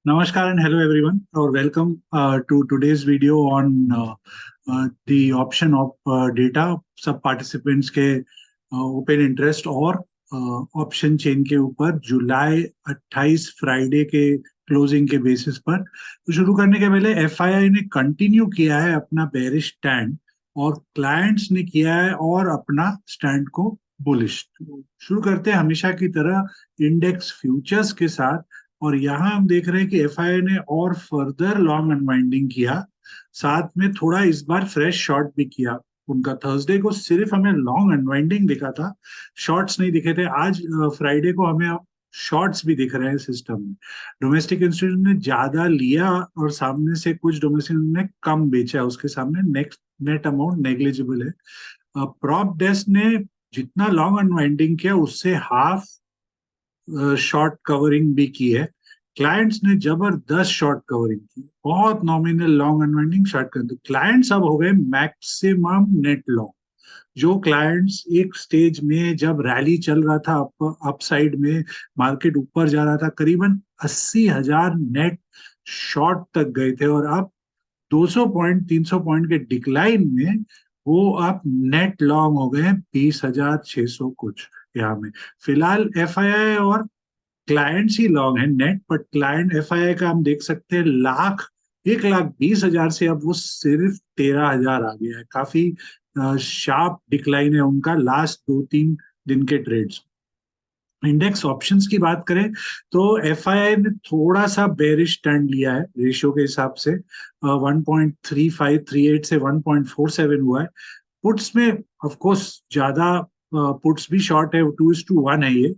Namaskar and hello everyone, or welcome to today's video on the option of data सब participants के open interest और option chain के ऊपर जुलाई 28 Friday के closing के बेसिस पर। तो शुरू करने के पहले एफआईआई ने कंटिन्यू किया है अपना बेरिश स्टैंड और क्लाइंट्स ने किया है और अपना स्टैंड को बुलिश। शुरू करते हैं हमेशा की तरह इंडेक्स फ्यूचर्स के साथ। और यहाँ हम देख रहे हैं कि एफआईआई ने और फर्दर लॉन्ग अनवाइंडिंग किया, साथ में थोड़ा इस बार फ्रेश शॉर्ट भी किया। उनका थर्सडे को सिर्फ हमें लॉन्ग अनवाइंडिंग दिखा था, शॉर्ट्स नहीं दिखे थे। आज फ्राइडे को हमें शॉर्ट्स भी दिख रहे हैं सिस्टम में। डोमेस्टिक इंस्टीट्यूट ने ज्यादा लिया और सामने से कुछ डोमेस्टिक ने कम बेचा, उसके सामने नेक्स्ट नेट अमाउंट नेग्लिजिबल है। प्रॉप डेस्क ने जितना लॉन्ग अनवाइंडिंग किया उससे हाफ शॉर्ट कवरिंग भी की है। क्लाइंट्स ने जबरदस्त शॉर्ट कवरिंग की, बहुत नॉमिनल लॉन्ग अनवाइंडिंग शॉर्ट कर दी। क्लाइंट्स अब हो गए मैक्सिमम नेट लॉन्ग। जो क्लाइंट्स एक स्टेज में जब रैली चल रहा था, अपसाइड में मार्केट ऊपर जा रहा था, करीबन 80,000 नेट शॉर्ट तक गए थे, और अब 200 पॉइंट 300 पॉइंट के डिक्लाइन में वो अब नेट लॉन्ग हो गए 20,600 कुछ। यहाँ में फिलहाल एफआईआई और क्लाइंट्स ही लॉन्ग है नेट, बट क्लाइंट एफआईआई का हम देख सकते हैं 1,20,000 से अब वो सिर्फ 13,000 आ गया है। काफी शार्प डिक्लाइन है उनका लास्ट 2-3 दिन के ट्रेड्स। इंडेक्स ऑप्शंस की बात करें तो एफआईआई ने थोड़ा सा बेरिश स्टैंड लिया है रेशियो के हिसाब से। 1.3538 से 1.47 हुआ है। पुट्स में ऑफ कोर्स ज्यादा पुट्स भी शॉर्ट है, 2:1 है ये।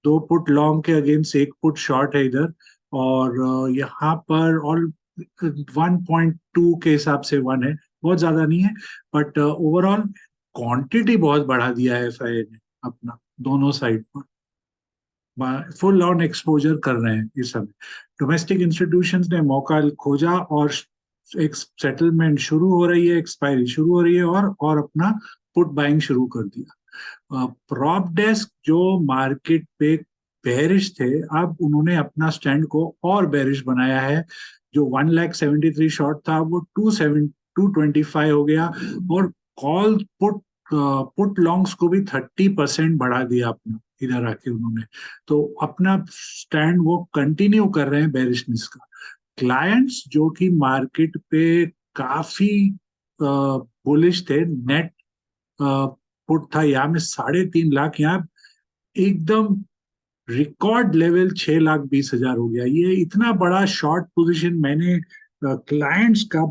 दो पुट लॉन्ग के अगेंस्ट एक पुट शॉर्ट है इधर। और यहाँ पर ऑल 1.2 के हिसाब से 1 है, बहुत ज्यादा नहीं है। बट ओवरऑल क्वांटिटी बहुत बढ़ा दिया है एफआईआई ने अपना, दोनों साइड पर फुल ऑन एक्सपोजर कर रहे हैं इस समय। डोमेस्टिक इंस्टीट्यूशंस ने मौका खोजा और एक सेटलमेंट शुरू हो रही है, एक्सपायरी शुरू हो रही है, और अपना पुट बाइंग शुरू कर दिया। प्रॉप डेस्क जो मार्केट पे बेरिश थे, अब उन्होंने अपना स्टैंड को और बेरिश बनाया है। जो 1,73,000 शॉर्ट था वो 225 हो गया, और कॉल पुट लॉन्ग्स को भी 30% बढ़ा दिया अपना इधर आके उन्होंने। तो अपना स्टैंड वो कंटिन्यू कर रहे हैं बेरिशनेस का। क्लाइंट्स जो कि मार्केट पे काफी बुलिश थे, नेट पुट था यहाँ में 3.5 लाख, यहाँ एकदम रिकॉर्ड लेवल 6,20,000 हो गया। ये इतना बड़ा शॉर्ट पोजीशन मैंने क्लाइंट्स का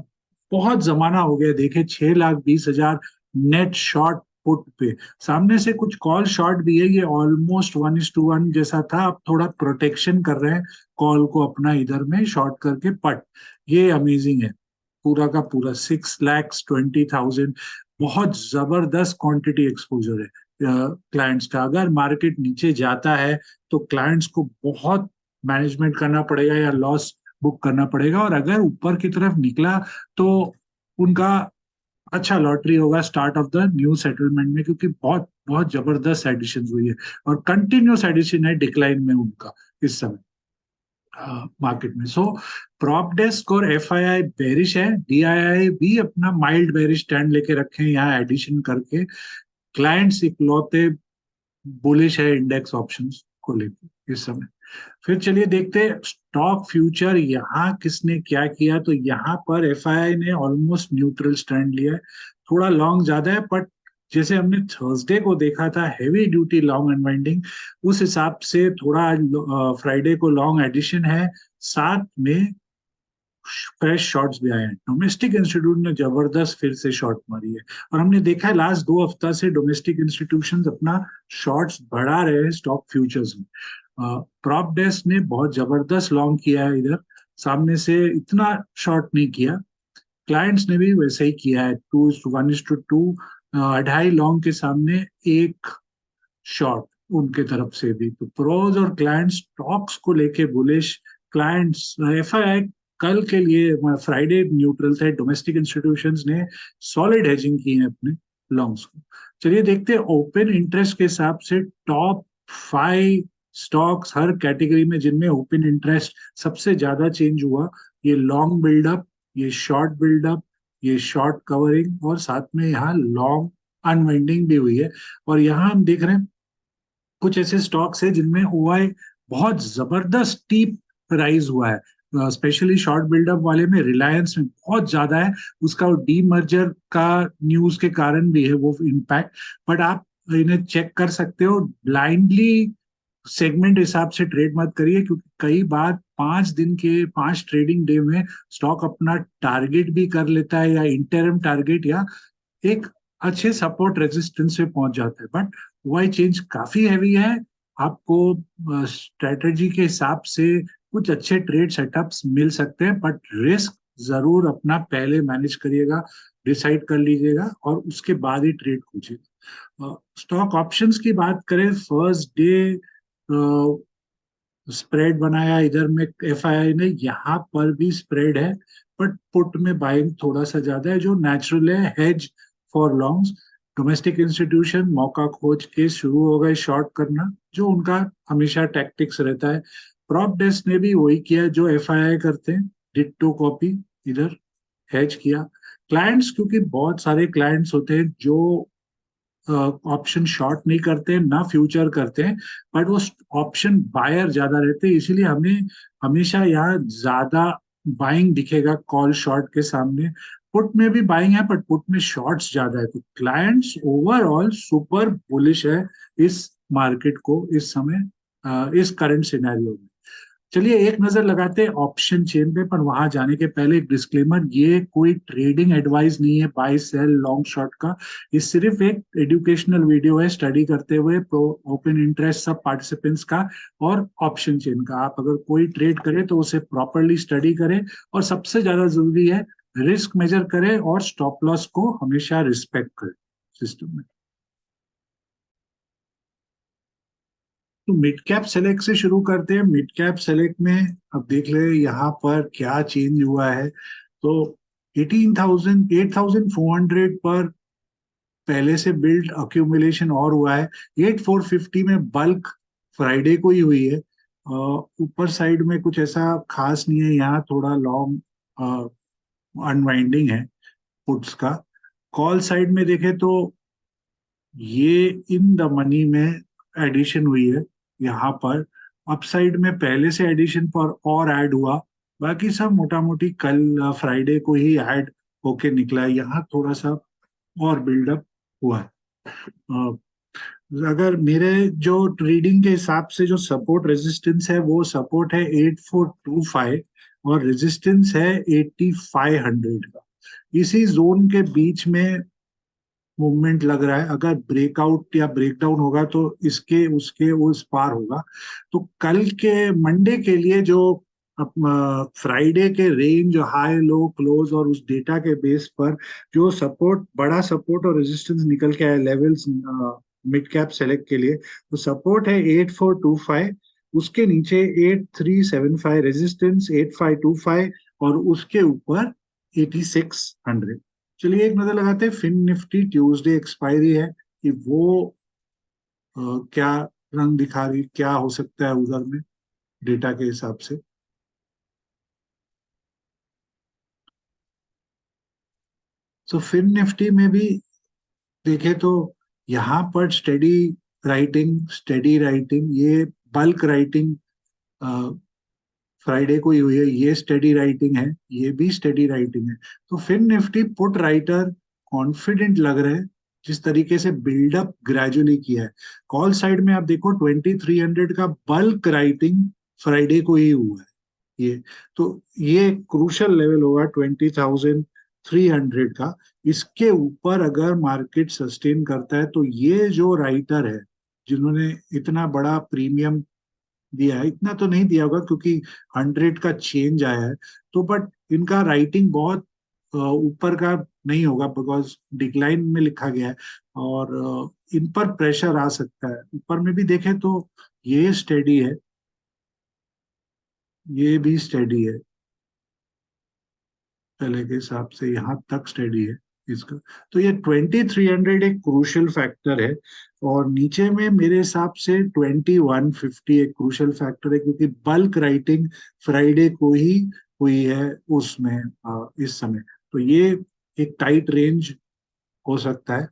बहुत जमाना हो गया देखे, 6,20,000 नेट शॉर्ट पुट पे। सामने से कुछ कॉल शॉर्ट भी है, ये ऑलमोस्ट 1:1 जैसा था। अब थोड़ा प्रोटेक्शन कर रहे हैं कॉल को अपना इधर में शॉर्ट करके पट। ये अमेजिंग है, पूरा का पूरा 6,20,000, बहुत जबरदस्त क्वांटिटी एक्सपोजर है क्लाइंट्स का। अगर मार्केट नीचे जाता है तो क्लाइंट्स को बहुत मैनेजमेंट करना पड़ेगा या लॉस बुक करना पड़ेगा, और अगर ऊपर की तरफ निकला तो उनका अच्छा लॉटरी होगा start of the new settlement में, क्योंकि बहुत बहुत जबरदस्त एडिशन हुई है और कंटिन्यूस एडिशन है डिक्लाइन में उनका इस समय मार्केट में। सो प्रॉप डेस्क और एफआईआई बेरिश है, डीआईआई भी अपना माइल्ड बेरिश स्टैंड लेके रखे हैं यहाँ एडिशन करके। क्लाइंट्स इकलौते बुलिश है इंडेक्स ऑप्शंस को लेकर इस समय। फिर चलिए देखते हैं स्टॉक फ्यूचर यहाँ किसने क्या किया। तो यहाँ पर एफआईआई ने ऑलमोस्ट न्यूट्रल स्टैंड लिया है, थोड़ा लॉन्ग ज्यादा है, बट जैसे हमने थर्सडे को देखा था हैवी ड्यूटी लॉन्ग अनवाइंडिंग, उस हिसाब से थोड़ा फ्राइडे को लॉन्ग एडिशन है, साथ में फ्रेश शॉट्स भी आए हैं। डोमेस्टिक इंस्टीट्यूट ने जबरदस्त फिर से शॉर्ट मारी है, और हमने देखा है लास्ट 2 हफ्ता से डोमेस्टिक इंस्टीट्यूशन अपना शॉर्ट्स बढ़ा रहे हैं स्टॉक फ्यूचर्स में। प्रॉप डेस्क ने बहुत जबरदस्त लॉन्ग किया है इधर, सामने से इतना शॉर्ट नहीं किया। क्लाइंट्स ने भी वैसे ही किया है, 2:1:2, 2.5 लॉन्ग के सामने एक शॉर्ट उनके तरफ से भी। तो प्रोज और क्लाइंट्स स्टॉक्स को लेके बुलिश। क्लाइंट्स एफआईआई कल के लिए फ्राइडे न्यूट्रल थे, डोमेस्टिक इंस्टीट्यूशंस ने सॉलिड हेजिंग की है अपने लॉन्ग्स को। चलिए देखते हैं ओपन इंटरेस्ट के हिसाब से टॉप 5 स्टॉक्स हर कैटेगरी में जिनमें ओपन इंटरेस्ट सबसे ज्यादा चेंज हुआ, ये लॉन्ग बिल्डअप, ये शॉर्ट बिल्डअप, ये शॉर्ट कवरिंग, और साथ में यहाँ लॉन्ग अनवाइंडिंग भी हुई है। और यहाँ हम देख रहे हैं कुछ ऐसे स्टॉक्स है जिनमें ओआई बहुत जबरदस्त टीप राइज हुआ है। स्पेशली शॉर्ट बिल्डअप वाले में रिलायंस में बहुत ज्यादा है, उसका डीमर्जर का न्यूज के कारण भी है वो इम्पैक्ट। बट आप इन्हें चेक कर सकते हो, ब्लाइंडली सेगमेंट हिसाब से ट्रेड मत करिए, क्योंकि कई बार 5 दिन के 5 ट्रेडिंग डे में स्टॉक अपना टारगेट भी कर लेता है, या इंटरम टारगेट, या एक अच्छे सपोर्ट रेजिस्टेंस पे पहुंच जाता है। बट वाई चेंज काफी हैवी है, आपको स्ट्रेटजी के हिसाब से कुछ अच्छे ट्रेड सेटअप्स मिल सकते हैं, बट रिस्क जरूर अपना पहले मैनेज करिएगा, डिसाइड कर लीजिएगा, और उसके बाद ही ट्रेड कीजिएगा। स्टॉक ऑप्शंस की बात करें, फर्स्ट डे स्प्रेड बनाया इधर में एफआईआई ने, यहाँ पर भी स्प्रेड है, बट पुट में बाइंग थोड़ा सा ज्यादा है, जो नेचुरल है hedge for longs. Domestic institution मौका खोज के शुरू हो गए शॉर्ट करना, जो उनका हमेशा टैक्टिक्स रहता है। प्रॉप डेस्क ने भी वही किया जो एफआईआई करते हैं, डिट्टो कॉपी, इधर हेज किया। क्लाइंट्स, क्योंकि बहुत सारे क्लाइंट्स होते हैं जो ऑप्शन शॉर्ट नहीं करते हैं ना फ्यूचर करते हैं, बट वो ऑप्शन बायर ज्यादा रहते हैं, इसीलिए हमें हमेशा यहाँ ज्यादा बाइंग दिखेगा कॉल शॉर्ट के सामने। पुट में भी बाइंग है, बट पुट में शॉर्ट्स ज्यादा है, तो क्लाइंट्स ओवरऑल सुपर बुलिश है इस मार्केट को इस समय, इस करंट सिनेरियो में। चलिए एक नजर लगाते हैं ऑप्शन चेन पे, पर वहां जाने के पहले एक डिस्क्लेमर, ये कोई ट्रेडिंग एडवाइस नहीं है बाय सेल लॉन्ग शॉर्ट का। ये सिर्फ एक एजुकेशनल वीडियो है स्टडी करते हुए ओपन इंटरेस्ट सब पार्टिसिपेंट्स का और ऑप्शन चेन का। आप अगर कोई ट्रेड करें तो उसे प्रॉपरली स्टडी करें, और सबसे ज्यादा जरूरी है रिस्क मेजर करें और स्टॉप लॉस को हमेशा रिस्पेक्ट करें सिस्टम में। तो मिड कैप सेलेक्ट से शुरू करते हैं। मिड कैप सेलेक्ट में अब देख ले यहाँ पर क्या चेंज हुआ है। तो 18,000 8,400 पर पहले से बिल्ड अक्यूमुलेशन और हुआ है। 8,450 में बल्क फ्राइडे को ही हुई है। ऊपर साइड में कुछ ऐसा खास नहीं है, यहाँ थोड़ा लॉन्ग अनवाइंडिंग है पुट्स का। कॉल साइड में देखें तो ये इन द मनी में एडिशन हुई है यहाँ पर। अपसाइड में पहले से एडिशन पर और ऐड हुआ, बाकी सब मोटा मोटी कल फ्राइडे को ही ऐड होके निकला है, यहाँ थोड़ा सा और बिल्डअप हुआ है। अ, अगर मेरे जो ट्रेडिंग के हिसाब से जो सपोर्ट रेजिस्टेंस है, वो सपोर्ट है 8,425, और रेजिस्टेंस है 8,500 का। इसी जोन के बीच में मूवमेंट लग रहा है, अगर ब्रेकआउट या ब्रेकडाउन होगा तो इसके उसके उस पार होगा। तो कल के मंडे के लिए जो फ्राइडे के रेंज हाई लो क्लोज और उस डेटा के बेस पर जो सपोर्ट, बड़ा सपोर्ट और रेजिस्टेंस निकल के आए लेवल्स मिड कैप सेलेक्ट के लिए, तो सपोर्ट है 8,425, उसके नीचे 8,375 रेजिस्टेंस 8,525, और उसके ऊपर 8,600। चलिए एक नजर लगाते हैं फिन निफ्टी, ट्यूसडे एक्सपायरी है कि वो क्या रंग दिखा रही, क्या हो सकता है उधर में डेटा के हिसाब से। तो फिन निफ्टी में भी देखे तो यहाँ पर स्टेडी राइटिंग, ये बल्क राइटिंग फ्राइडे को ही हुई है, ये स्टेडी राइटिंग है, ये भी स्टेडी राइटिंग है। तो Fin Nifty put writer confident लग रहे हैं जिस तरीके से बिल्डअप ग्रेजुअली किया है। कॉल साइड में आप देखो 2,300 का बल्क राइटिंग फ्राइडे को ही हुआ है ये। तो ये क्रूशल लेवल होगा 20,300 का। इसके ऊपर अगर मार्केट सस्टेन करता है तो ये जो राइटर है जिन्होंने इतना बड़ा प्रीमियम दिया है, इतना तो नहीं दिया होगा क्योंकि 100 का चेंज आया है, तो बट इनका राइटिंग बहुत ऊपर का नहीं होगा, बिकॉज डिक्लाइन में लिखा गया है। और इन पर प्रेशर आ सकता है। ऊपर में भी देखें तो ये स्टेडी है, ये भी स्टेडी है, पहले के हिसाब से यहाँ तक स्टेडी है। इसका। तो ये 2300 एक क्रूशियल फैक्टर है, और नीचे में मेरे हिसाब से 2150 एक क्रूशियल फैक्टर है, क्योंकि बल्क राइटिंग फ्राइडे को ही हुई है उसमें इस समय। तो ये एक टाइट रेंज हो सकता है,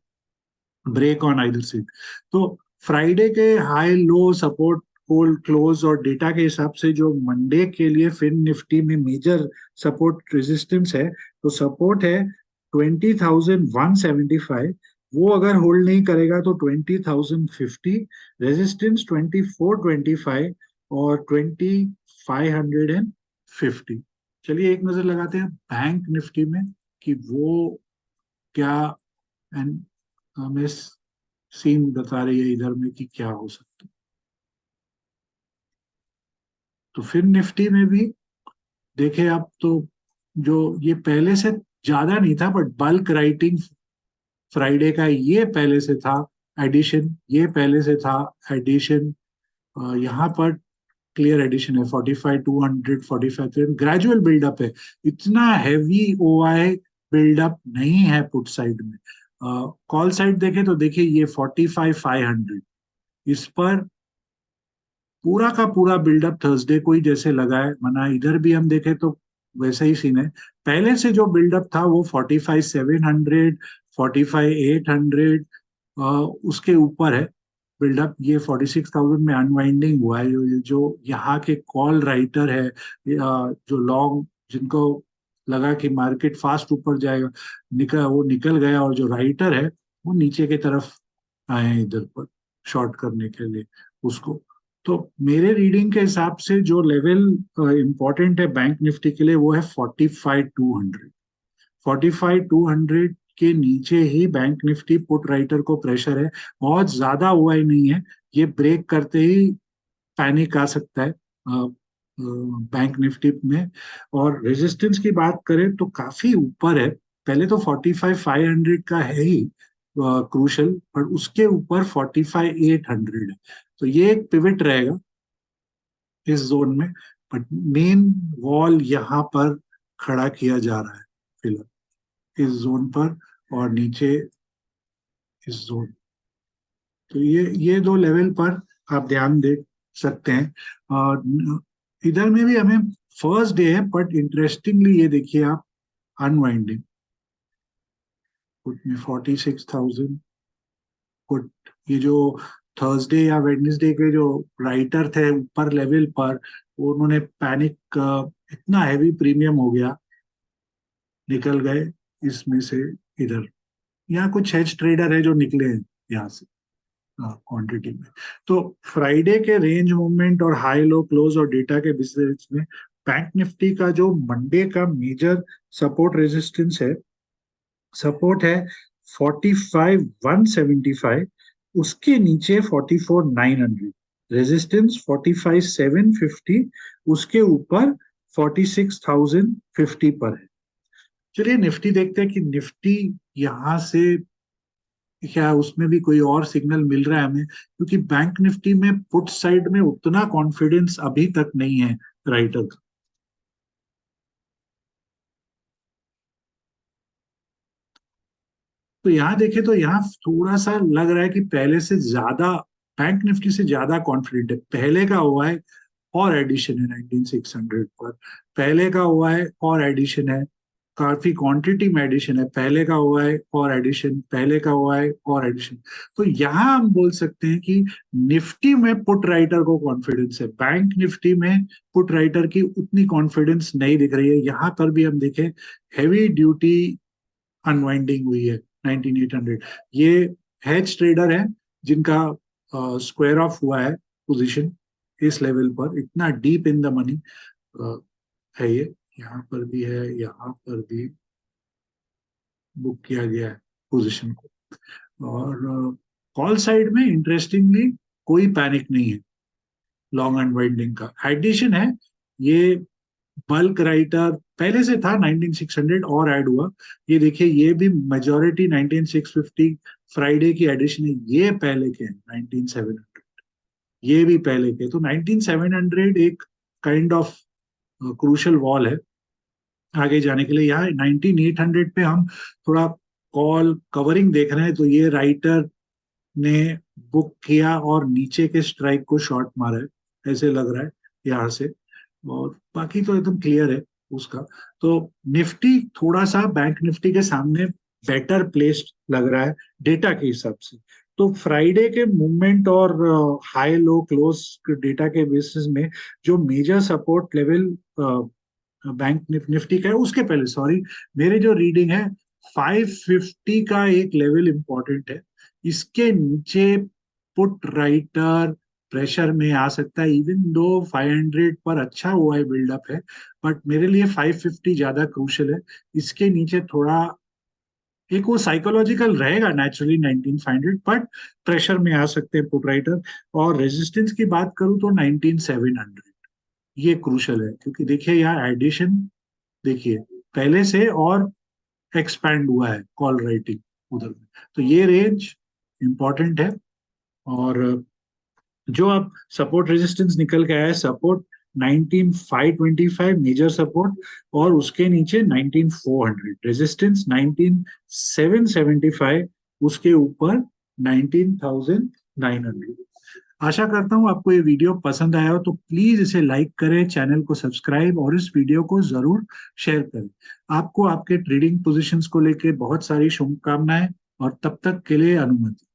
ब्रेक ऑन आइदर साइड। तो फ्राइडे के high low support cold close और डेटा के हिसाब से जो मंडे के लिए फिन निफ्टी में मेजर सपोर्ट रेजिस्टेंस है, तो सपोर्ट है 20,175। वो अगर होल्ड नहीं करेगा तो 20,050, रेजिस्टेंस 2425 और 2550। चलिए एक नजर लगाते हैं बैंक निफ्टी में कि वो क्या एंड हमें सीन बता रही है इधर में कि क्या हो सकता है। तो फिर निफ्टी में भी देखे आप तो जो ये पहले से ज्यादा नहीं था, बट बल्क राइटिंग फ्राइडे का ये पहले से था एडिशन, ये पहले से था एडिशन। यहाँ पर क्लियर एडिशन है 45 200 45 ग्रेजुअल बिल्डअप है, इतना हैवी ओआई बिल्डअप नहीं है पुट साइड में। कॉल साइड देखे तो देखिए ये 45 500, इस पर पूरा का पूरा बिल्डअप थर्सडे को ही जैसे लगा है, मना इधर भी हम देखें तो वैसा ही सीन है। पहले से जो बिल्डअप था वो 45 700 45 800 उसके ऊपर है बिल्डअप। ये 46,000 में अनवाइंडिंग हुआ है। ये जो यहाँ के कॉल राइटर है, जो लॉन्ग जिनको लगा कि मार्केट फास्ट ऊपर जाएगा, वो निकल गया, और जो राइटर है वो नीचे की तरफ आए हैं इधर पर शॉर्ट करने के लिए उसको। तो मेरे रीडिंग के हिसाब से जो लेवल इंपॉर्टेंट है बैंक निफ्टी के लिए वो है 45 200। 45 200 के नीचे ही बैंक निफ्टी पुट राइटर को प्रेशर है, बहुत ज्यादा हुआ ही नहीं है। ये ब्रेक करते ही पैनिक आ सकता है बैंक निफ्टी में। और रेजिस्टेंस की बात करें तो काफी ऊपर है, पहले तो 45 500 का है ही क्रूशल, पर उसके ऊपर 45 800 है। तो ये एक पिवट रहेगा इस जोन में, बट मेन वॉल यहाँ पर खड़ा किया जा रहा है फिलहाल इस जोन पर, और नीचे इस जोन। तो ये दो लेवल पर आप ध्यान दे सकते हैं। और इधर में भी हमें फर्स्ट डे है, बट इंटरेस्टिंगली ये देखिए आप अनवाइंडिंग पुट में 46,000 पुट। ये जो थर्सडे या वेडनेसडे के जो राइटर थे ऊपर लेवल पर, उन्होंने पैनिक, इतना हैवी प्रीमियम हो गया, निकल गए इसमें से इधर। यहाँ कुछ हेज ट्रेडर है जो निकले हैं यहाँ से क्वांटिटी में। तो फ्राइडे के रेंज मूवमेंट और हाई लो क्लोज और डेटा के बिजनेस में बैंक निफ्टी का जो मंडे का मेजर सपोर्ट रेजिस्टेंस है, सपोर्ट है 45 175, उसके नीचे 44 900, रेजिस्टेंस 45 750, उसके ऊपर 46,050 पर है। चलिए निफ्टी देखते हैं कि निफ्टी यहाँ से क्या उसमें भी कोई और सिग्नल मिल रहा है हमें, क्योंकि बैंक निफ्टी में पुट साइड में उतना कॉन्फिडेंस अभी तक नहीं है राइटर का। तो यहाँ देखे तो यहाँ थोड़ा सा लग रहा है कि पहले से ज्यादा बैंक निफ्टी से ज्यादा कॉन्फिडेंट है। पहले का हुआ है और एडिशन है 19,600 पर, पहले का हुआ है और एडिशन है, काफी क्वांटिटी में एडिशन है, पहले का हुआ है और एडिशन, पहले का हुआ है और एडिशन। तो यहाँ हम बोल सकते हैं कि निफ्टी में पुट राइटर को कॉन्फिडेंस है, बैंक निफ्टी में पुट राइटर की उतनी कॉन्फिडेंस नहीं दिख रही है। यहाँ पर भी हम देखें हेवी ड्यूटी अनवाइंडिंग हुई है 19,800। ये हेज ट्रेडर है जिनका स्क्वायर ऑफ हुआ है पोजीशन इस लेवल पर, इतना डीप इन द मनी है ये। यहाँ पर भी है, यहाँ पर भी बुक किया गया है पोजीशन को। और कॉल साइड में इंटरेस्टिंगली कोई पैनिक नहीं है लॉन्ग अनवाइंडिंग का, एडिशन है ये। बल्क राइटर पहले से था 19,600 और ऐड हुआ, ये देखिए ये भी मेजोरिटी 19,650 फ्राइडे की एडिशन है, ये पहले के हैं 19,700, ये भी पहले के। तो 19,700 एक काइंड ऑफ क्रूशल वॉल है आगे जाने के लिए। यहाँ 19,800 पे हम थोड़ा कॉल कवरिंग देख रहे हैं तो ये राइटर ने बुक किया और नीचे के स्ट्राइक को शॉर्ट मारा है, ऐसे लग रहा है यहाँ से। और बाकी तो एकदम क्लियर है उसका। तो निफ्टी थोड़ा सा बैंक निफ्टी के सामने बेटर प्लेस्ड लग रहा है डेटा के हिसाब से। तो फ्राइडे के मूवमेंट और हाई लो क्लोज डेटा के बेसिस में जो major support level bank Nifty का है, उसके पहले सॉरी, मेरे जो रीडिंग है 550 का एक लेवल इंपॉर्टेंट है। इसके नीचे पुट राइटर प्रेशर में आ सकता है, इवन दो 500 पर अच्छा हुआ है, बिल्डअप है, बट मेरे लिए 550 ज्यादा क्रूशल है। इसके नीचे थोड़ा एक वो साइकोलॉजिकल रहेगा नेचुरली 19,500, बट प्रेशर में आ सकते हैं पुट राइटर। और रेजिस्टेंस की बात करूं तो 19,700, ये क्रूशल है, क्योंकि देखिए यहाँ एडिशन देखिए पहले से और एक्सपैंड हुआ है कॉल राइटिंग उधर में। तो ये रेंज इंपॉर्टेंट है। और जो अब सपोर्ट रेजिस्टेंस निकल के आया है, सपोर्ट 19,525 मेजर सपोर्ट, और उसके नीचे 19,400 रेजिस्टेंस, 19,775 उसके ऊपर 19,900। आशा करता हूँ आपको ये वीडियो पसंद आया हो, तो प्लीज इसे लाइक करें, चैनल को सब्सक्राइब और इस वीडियो को जरूर शेयर करें। आपको आपके ट्रेडिंग पोजीशंस को लेकर बहुत सारी शुभकामनाएं, और तब तक के लिए अनुमति।